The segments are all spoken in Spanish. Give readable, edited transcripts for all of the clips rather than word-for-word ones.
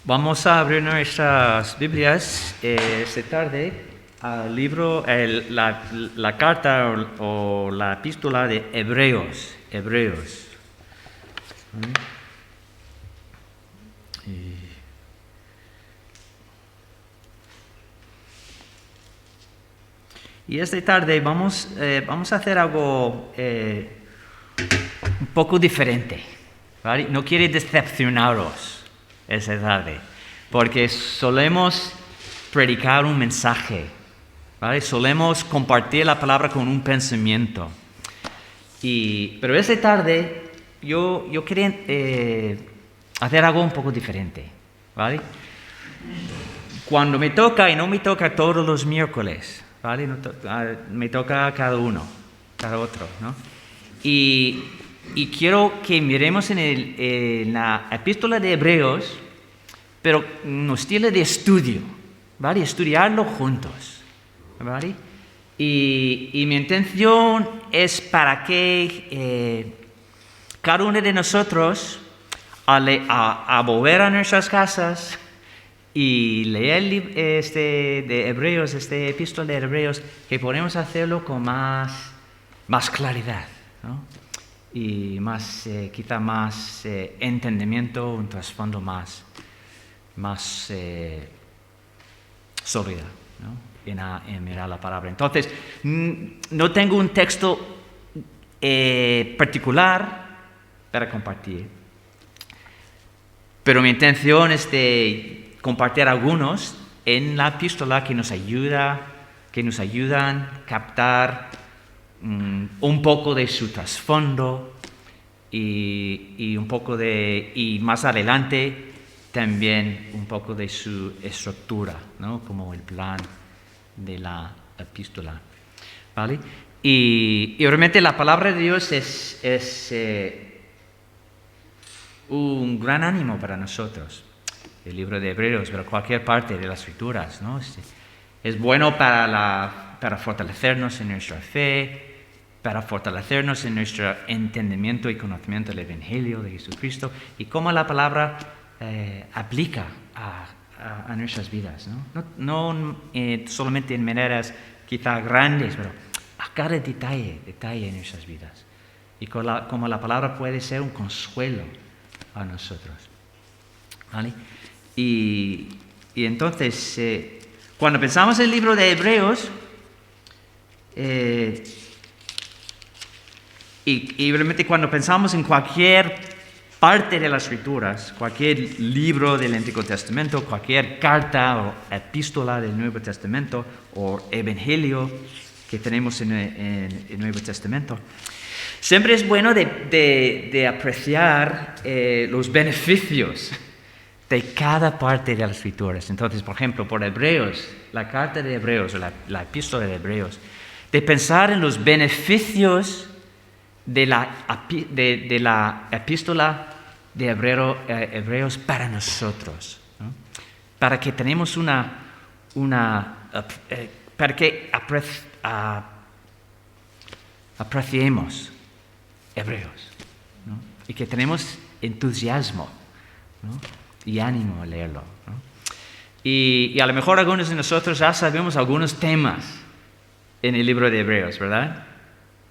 Vamos a abrir nuestras Biblias esta tarde al libro, la carta o la epístola de Hebreos. Y esta tarde vamos a hacer algo un poco diferente, ¿vale? No quiero decepcionaros esta tarde, porque solemos predicar un mensaje, ¿vale? Solemos compartir la palabra con un pensamiento. Pero esta tarde yo quería hacer algo un poco diferente, ¿vale? Cuando me toca, y no me toca todos los miércoles, ¿vale? Me toca cada otro, ¿no? Y quiero que miremos en la epístola de Hebreos, pero en un estilo de estudio, ¿vale? Estudiarlo juntos, ¿vale? Y mi intención es para que cada uno de nosotros, a volver a nuestras casas y leer de Hebreos, este epístola de Hebreos, que podemos hacerlo con más claridad, ¿no? Y quizá más entendimiento, un trasfondo más sólida, ¿no? En mirar la palabra. Entonces, no tengo un texto particular para compartir, pero mi intención es de compartir algunos en la epístola que nos ayudan a captar un poco de su trasfondo y más adelante también un poco de su estructura, ¿no? Como el plan de la epístola, ¿vale? Y realmente la palabra de Dios es un gran ánimo para nosotros. El libro de Hebreos, pero cualquier parte de las Escrituras, ¿no? Es bueno para fortalecernos en nuestra fe, para fortalecernos en nuestro entendimiento y conocimiento del Evangelio de Jesucristo y cómo la palabra aplica a nuestras vidas, ¿no? No solamente en maneras quizá grandes, pero a cada detalle en nuestras vidas. Y como la palabra puede ser un consuelo a nosotros, ¿vale? Y entonces, cuando pensamos en el libro de Hebreos, y realmente cuando pensamos en cualquier parte de las Escrituras, cualquier libro del Antiguo Testamento, cualquier carta o epístola del Nuevo Testamento o Evangelio que tenemos en el Nuevo Testamento, siempre es bueno de apreciar los beneficios de cada parte de las Escrituras. Entonces, por ejemplo, por Hebreos, la carta de Hebreos o la epístola de Hebreos, de pensar en los beneficios de la epístola de Hebreos para nosotros, ¿no? Para que tenemos para que apreciemos Hebreos, ¿no? Y que tenemos entusiasmo, ¿no? Y ánimo a leerlo, ¿no? Y a lo mejor algunos de nosotros ya sabemos algunos temas en el libro de Hebreos, ¿verdad?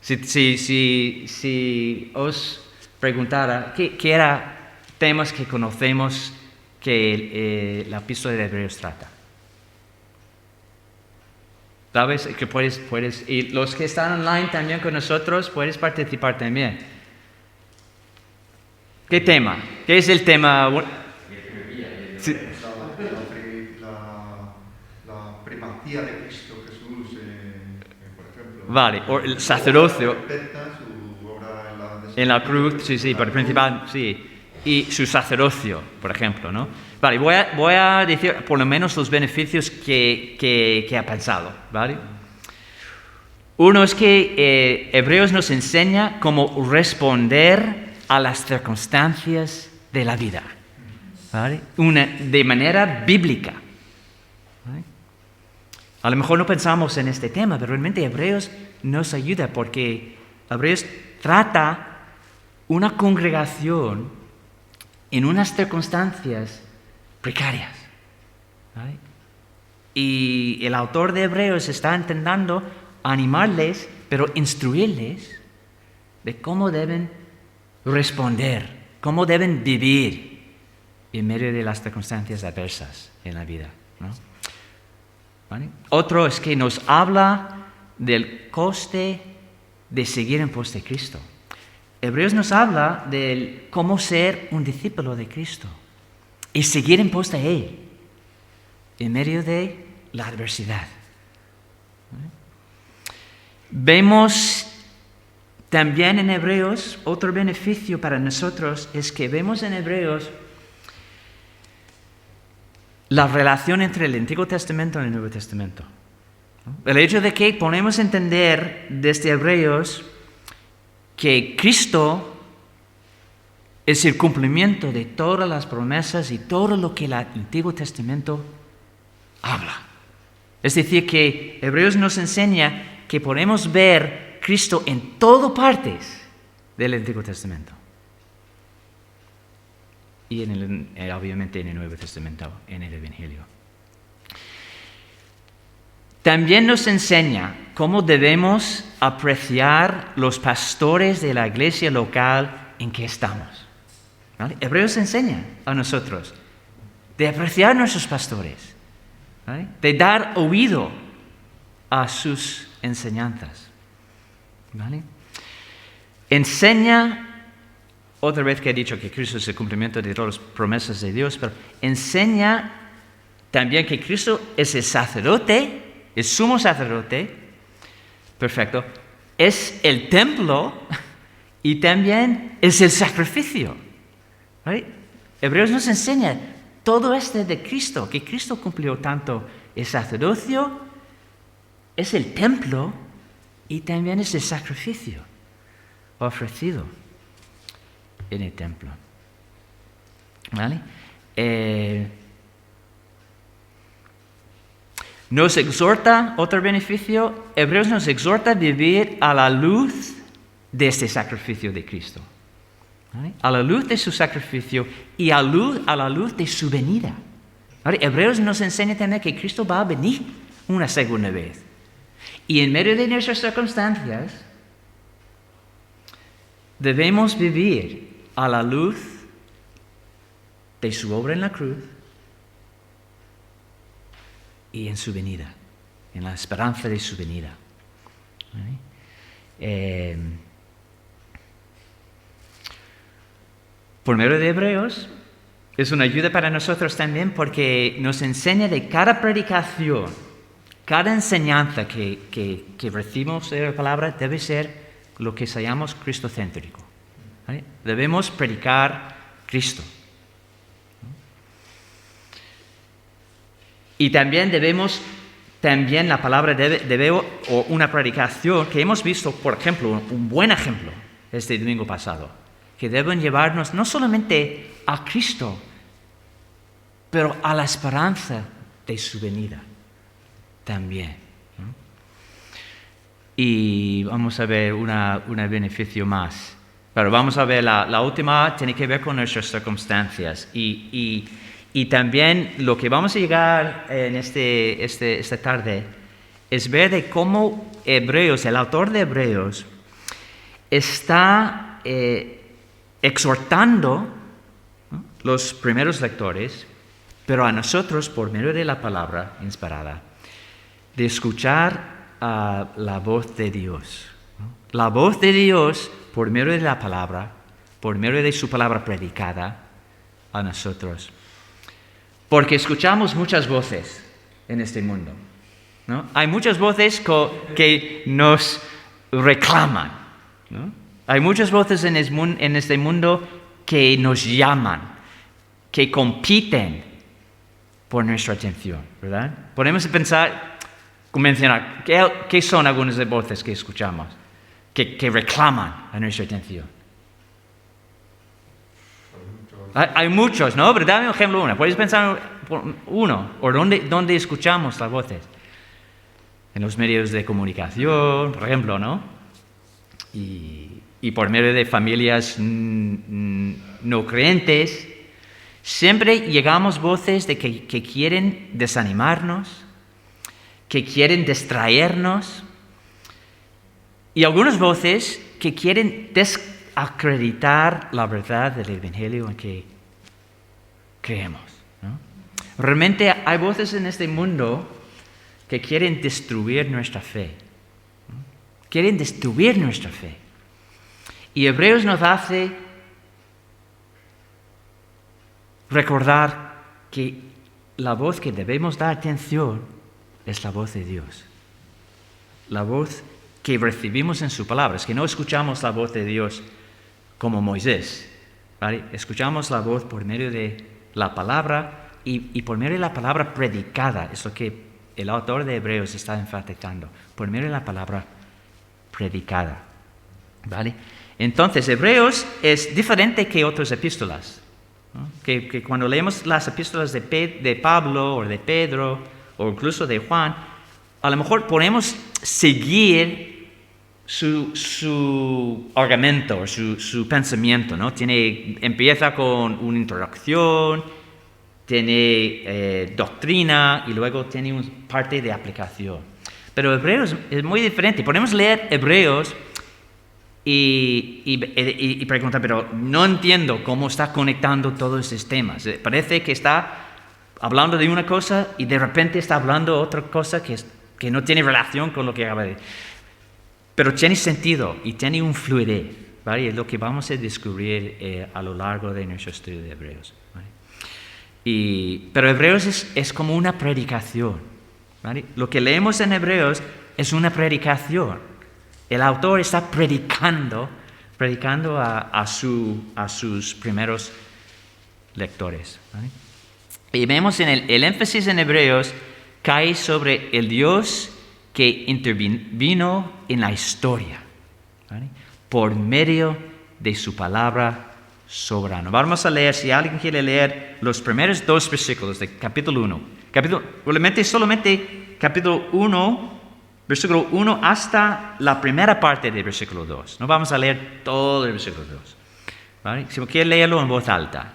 Si os preguntara qué eran temas que conocemos que la epístola de Hebreos trata. ¿Sabes? Que puedes, y los que están online también con nosotros, puedes participar también. ¿Qué tema? ¿Qué es el tema? Sí. La primacía de Cristo Jesús, por ejemplo. Vale, o el sacerdocio. Su obra En la cruz, sí, pero principal, sí. Y su sacerdocio, por ejemplo, ¿no? Vale, voy a decir por lo menos los beneficios que ha pensado, ¿vale? Uno es que Hebreos nos enseña cómo responder a las circunstancias de la vida, ¿vale? De manera bíblica, ¿vale? A lo mejor no pensamos en este tema, pero realmente Hebreos nos ayuda porque Hebreos trata una congregación en unas circunstancias precarias. ¿Vale? Y el autor de Hebreos está intentando animarles, pero instruirles de cómo deben responder, cómo deben vivir en medio de las circunstancias adversas en la vida, ¿no? ¿Vale? Otro es que nos habla del coste de seguir en pos de Cristo. Hebreos nos habla de cómo ser un discípulo de Cristo y seguir en pos de Él en medio de la adversidad. ¿Vale? Vemos también en Hebreos, otro beneficio para nosotros es que vemos en Hebreos la relación entre el Antiguo Testamento y el Nuevo Testamento. El hecho de que podemos entender desde Hebreos que Cristo es el cumplimiento de todas las promesas y todo lo que el Antiguo Testamento habla. Es decir, que Hebreos nos enseña que podemos ver Cristo en todas partes del Antiguo Testamento. Y obviamente en el Nuevo Testamento, en el Evangelio. También nos enseña cómo debemos apreciar los pastores de la iglesia local en que estamos. ¿Vale? Hebreos enseña a nosotros de apreciar nuestros pastores, ¿vale? De dar oído a sus enseñanzas. ¿Vale? Enseña, otra vez que he dicho que Cristo es el cumplimiento de todas las promesas de Dios, pero enseña también que Cristo es el sacerdote, el sumo sacerdote, perfecto, es el templo y también es el sacrificio. ¿Right? Hebreos nos enseña todo esto de Cristo, que Cristo cumplió tanto el sacerdocio, es el templo y también es el sacrificio ofrecido en el templo. ¿Vale? Nos exhorta, otro beneficio, Hebreos nos exhorta a vivir a la luz de este sacrificio de Cristo. ¿Vale? A la luz de su sacrificio y a la luz de su venida. ¿Vale? Hebreos nos enseña también que Cristo va a venir una segunda vez. Y en medio de nuestras circunstancias, debemos vivir a la luz de su obra en la cruz y en su venida, en la esperanza de su venida. ¿Vale? Por medio de Hebreos, es una ayuda para nosotros también porque nos enseña de cada predicación, cada enseñanza que recibimos de la palabra debe ser lo que llamamos cristocéntrico. ¿Vale? Debemos predicar Cristo. Y también la palabra debe, o una predicación que hemos visto, por ejemplo, un buen ejemplo este domingo pasado, que deben llevarnos no solamente a Cristo, pero a la esperanza de su venida también. ¿No? Y vamos a ver un beneficio más. Pero vamos a ver, la última tiene que ver con nuestras circunstancias. Y también lo que vamos a llegar en esta tarde es ver de cómo Hebreos, el autor de Hebreos, está exhortando, ¿no?, los primeros lectores, pero a nosotros, por medio de la palabra inspirada, de escuchar la voz de Dios. ¿No? La voz de Dios por medio de la palabra, por medio de su palabra predicada a nosotros. Porque escuchamos muchas voces en este mundo, ¿no? Hay muchas voces que nos reclaman, ¿no? Hay muchas voces en este mundo que nos llaman, que compiten por nuestra atención, ¿verdad? Podemos pensar, mencionar, ¿qué son algunas de las voces que escuchamos, que reclaman a nuestra atención? Hay muchos, ¿no? Pero dame un ejemplo, uno. ¿Puedes pensar uno? ¿O dónde escuchamos las voces? En los medios de comunicación, por ejemplo, ¿no? Y por medio de familias no creyentes, Siempre llegamos voces de que quieren desanimarnos, que quieren distraernos, y algunas voces que quieren desacreditar la verdad del Evangelio en que creemos, ¿no? Realmente hay voces en este mundo que quieren destruir nuestra fe, ¿no? Quieren destruir nuestra fe. Y Hebreos nos hace recordar que la voz que debemos dar atención es la voz de Dios. La voz que recibimos en su palabra. Es que no escuchamos la voz de Dios como Moisés, ¿vale? Escuchamos la voz por medio de la palabra y por medio de la palabra predicada. Es lo que el autor de Hebreos está enfatizando. Por medio de la palabra predicada, ¿vale? Entonces, Hebreos es diferente que otras epístolas, ¿no? Que cuando leemos las epístolas de Pablo o de Pedro o incluso de Juan, a lo mejor podemos seguir su argumento, su pensamiento, ¿no? Empieza con una introducción, tiene doctrina y luego tiene una parte de aplicación. Pero Hebreos es muy diferente. Podemos leer Hebreos y preguntar, pero no entiendo cómo está conectando todos esos temas. Parece que está hablando de una cosa y de repente está hablando de otra cosa que no tiene relación con lo que acaba de decir. Pero tiene sentido y tiene un fluidez, ¿vale? Es lo que vamos a descubrir a lo largo de nuestro estudio de Hebreos, ¿vale? Pero Hebreos es como una predicación, ¿vale? Lo que leemos en Hebreos es una predicación. El autor está predicando a sus primeros lectores, ¿vale? Y vemos el énfasis en Hebreos cae sobre el Dios que intervino en la historia, ¿vale? Por medio de su palabra soberana. Vamos a leer, si alguien quiere leer los primeros 2 versículos de capítulo 1. Solamente capítulo 1, versículo 1 hasta la primera parte del versículo 2. No vamos a leer todo el versículo 2, ¿vale? Si quiere leerlo en voz alta.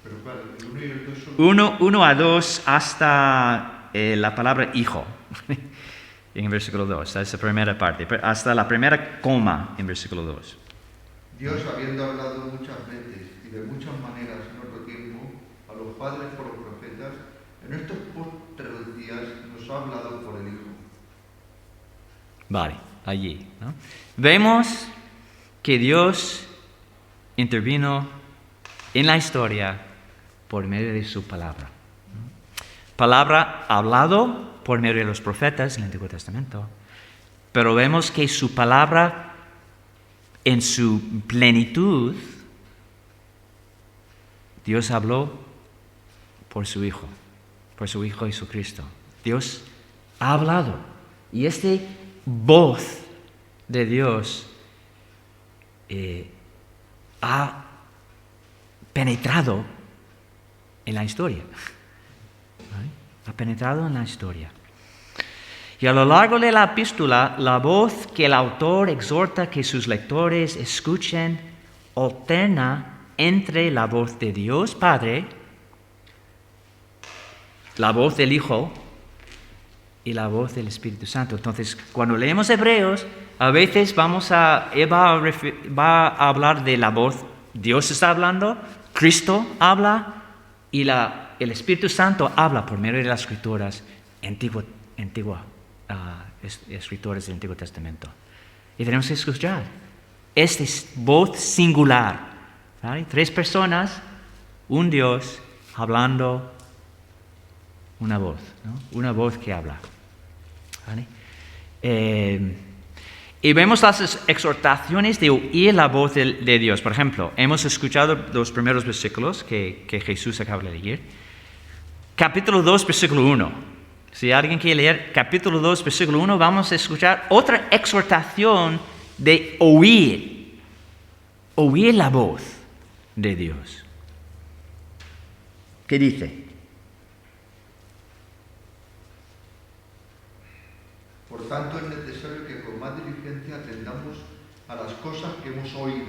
¿Pero cuál? ¿El 1 y el 2 son? 1 a 2 hasta la palabra hijo. En el versículo 2, esa es la primera parte, hasta la primera coma en versículo 2. Dios, habiendo hablado muchas veces y de muchas maneras en otro tiempo a los padres por los profetas, en estos postreros días nos ha hablado por el Hijo. Vale, allí, ¿no? Vemos que Dios intervino en la historia por medio de su palabra, ¿no? Palabra hablado por medio de los profetas en el Antiguo Testamento, pero vemos que su palabra en su plenitud, Dios habló por su Hijo Jesucristo. Dios ha hablado y esta voz de Dios ha penetrado en la historia, ¿vale? Ha penetrado en la historia. Y a lo largo de la epístola, la voz que el autor exhorta que sus lectores escuchen alterna entre la voz de Dios Padre, la voz del Hijo y la voz del Espíritu Santo. Entonces, cuando leemos Hebreos, a veces va a hablar de la voz, Dios está hablando, Cristo habla y el Espíritu Santo habla por medio de las escrituras escritores del Antiguo Testamento. Y tenemos que escuchar esta voz singular, ¿vale? 3 personas, un Dios hablando una voz, ¿no? Una voz que habla, ¿vale? Y vemos las exhortaciones de oír la voz de Dios. Por ejemplo, hemos escuchado los primeros versículos que Jesús acaba de leer. Capítulo 2, versículo 1. Si alguien quiere leer capítulo 2, versículo 1, vamos a escuchar otra exhortación de oír la voz de Dios. ¿Qué dice? Por tanto, es necesario que con más diligencia atendamos a las cosas que hemos oído,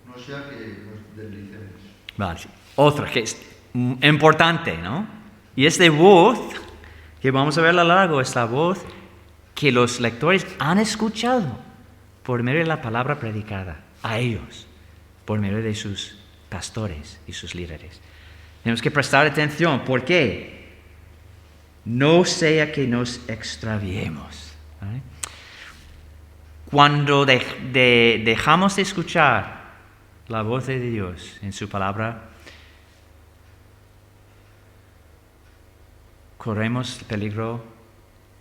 no sea que nos deslicemos. Vale. Otra, que importante, ¿no? Y esta voz que vamos a ver a lo largo es la voz que los lectores han escuchado por medio de la palabra predicada a ellos, por medio de sus pastores y sus líderes. Tenemos que prestar atención. ¿Por qué? No sea que nos extraviemos. ¿Vale? Cuando dejamos de escuchar la voz de Dios en su palabra, corremos el peligro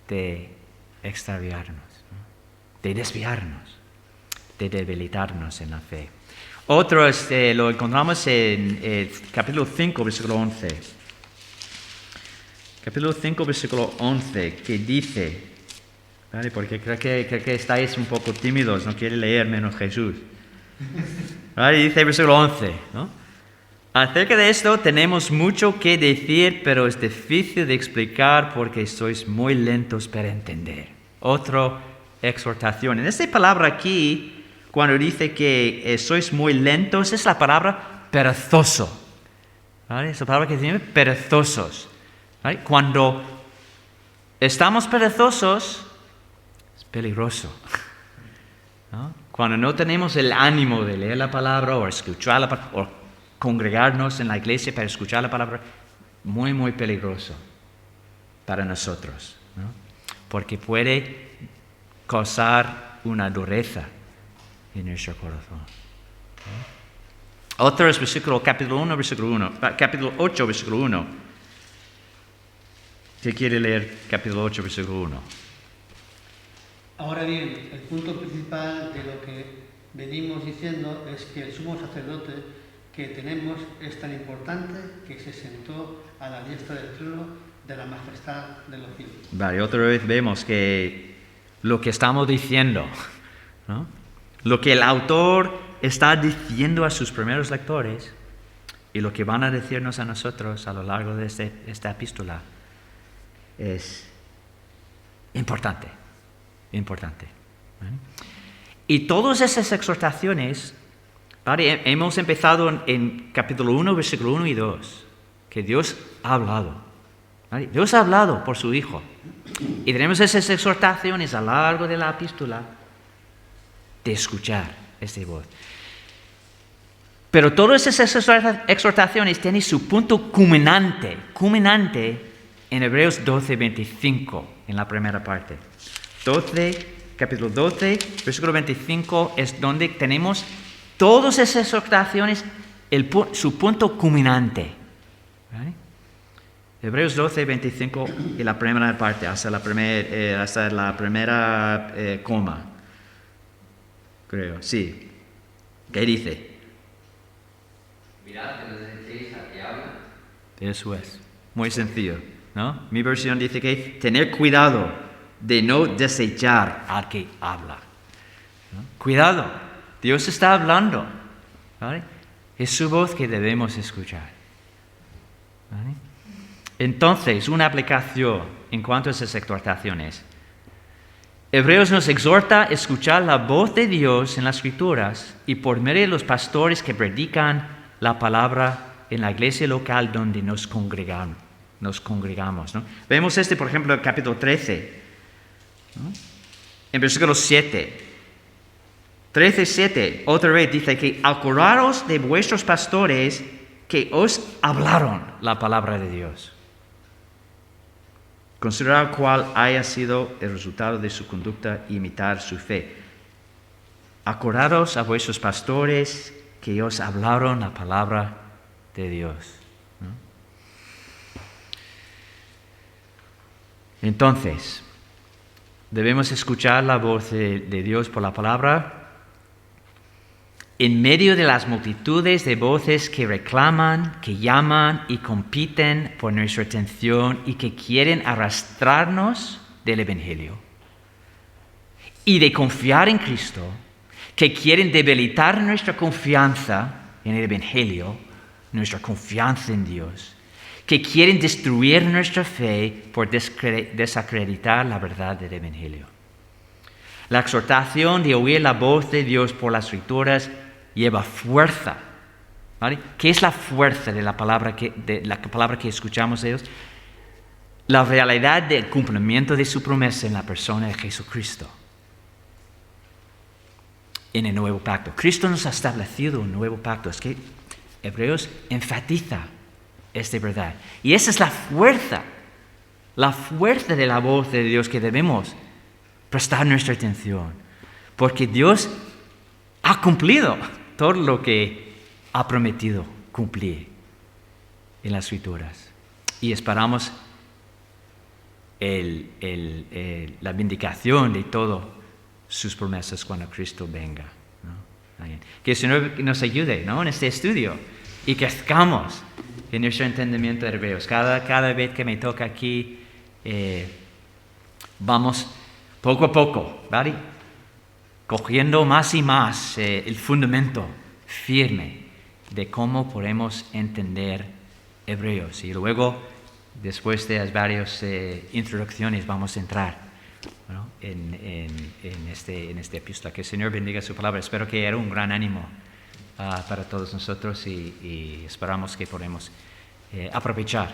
de extraviarnos, ¿no? De desviarnos, de debilitarnos en la fe. Otro lo encontramos en capítulo 5, versículo 11. Capítulo 5, versículo 11, que dice, ¿vale? Porque creo que estáis un poco tímidos, no quiere leer menos Jesús. ¿Vale? Dice versículo 11, ¿no? Acerca de esto tenemos mucho que decir, pero es difícil de explicar porque sois muy lentos para entender. Otra exhortación. En esta palabra aquí, cuando dice que sois muy lentos, es la palabra perezoso. ¿Vale? Es la palabra que tiene perezosos. ¿Vale? Cuando estamos perezosos, es peligroso. ¿No? Cuando no tenemos el ánimo de leer la palabra o escuchar la palabra, o congregarnos en la iglesia para escuchar la palabra, muy, muy peligroso para nosotros, ¿no? Porque puede causar una dureza en nuestro corazón, ¿no? Otro es capítulo 8, versículo 1. ¿Qué quiere leer capítulo 8, versículo 1? Ahora bien, el punto principal de lo que venimos diciendo es que el sumo sacerdote que tenemos es tan importante que se sentó a la diestra del trono de la majestad de los cielos. Vale, otra vez vemos que lo que estamos diciendo, ¿no? Lo que el autor está diciendo a sus primeros lectores y lo que van a decirnos a nosotros a lo largo de esta epístola es importante. ¿Vale? Y todas esas exhortaciones, ¿vale? Hemos empezado en capítulo 1, versículo 1 y 2, que Dios ha hablado. ¿Vale? Dios ha hablado por su Hijo. Y tenemos esas exhortaciones a lo largo de la epístola de escuchar esta voz. Pero todas esas exhortaciones tienen su punto culminante en Hebreos 12, 25, en la primera parte. Capítulo 12, versículo 25 es donde tenemos todas esas exhortaciones, su punto culminante. ¿Vale? Hebreos 12, 25 y la primera parte, hasta la primera coma. Creo, sí. ¿Qué dice? Mirad que no desechéis al que habla. Eso es. Muy sencillo, ¿no? Mi versión dice que tener cuidado de no desechar al que habla, ¿no? Cuidado, Dios está hablando, ¿vale? Es su voz que debemos escuchar, ¿vale? Entonces, una aplicación en cuanto a esas exhortaciones. Hebreos nos exhorta a escuchar la voz de Dios en las Escrituras y por medio de los pastores que predican la palabra en la iglesia local donde nos congregamos, ¿no? Vemos por ejemplo, en capítulo 13, ¿no? En versículo 7. 13:7, otra vez dice que acordaros de vuestros pastores que os hablaron la palabra de Dios. Considerar cuál haya sido el resultado de su conducta e imitar su fe. Acordaros a vuestros pastores que os hablaron la palabra de Dios, ¿no? Entonces, debemos escuchar la voz de Dios por la palabra en medio de las multitudes de voces que reclaman, que llaman y compiten por nuestra atención y que quieren arrastrarnos del Evangelio. Y de confiar en Cristo, que quieren debilitar nuestra confianza en el Evangelio, nuestra confianza en Dios, que quieren destruir nuestra fe por desacreditar la verdad del Evangelio. La exhortación de oír la voz de Dios por las Escrituras lleva fuerza, ¿Vale? ¿Qué es la fuerza de la palabra que escuchamos de Dios? La realidad del cumplimiento de su promesa en la persona de Jesucristo. En el nuevo pacto. Cristo nos ha establecido un nuevo pacto. Es que Hebreos enfatiza esta verdad. Y esa es la fuerza de la voz de Dios que debemos prestar nuestra atención. Porque Dios ha cumplido todo lo que ha prometido cumplir en las Escrituras. Y esperamos la vindicación de todas sus promesas cuando Cristo venga, ¿no? Que el Señor nos ayude, ¿no? En este estudio y crezcamos en nuestro entendimiento de Hebreos. Cada vez que me toca aquí, vamos poco a poco, ¿vale? Cogiendo más y más el fundamento firme de cómo podemos entender Hebreos. Y luego, después de las varias introducciones, vamos a entrar, ¿no? en esta epístola. Que el Señor bendiga su palabra. Espero que era un gran ánimo para todos nosotros y esperamos que podamos aprovechar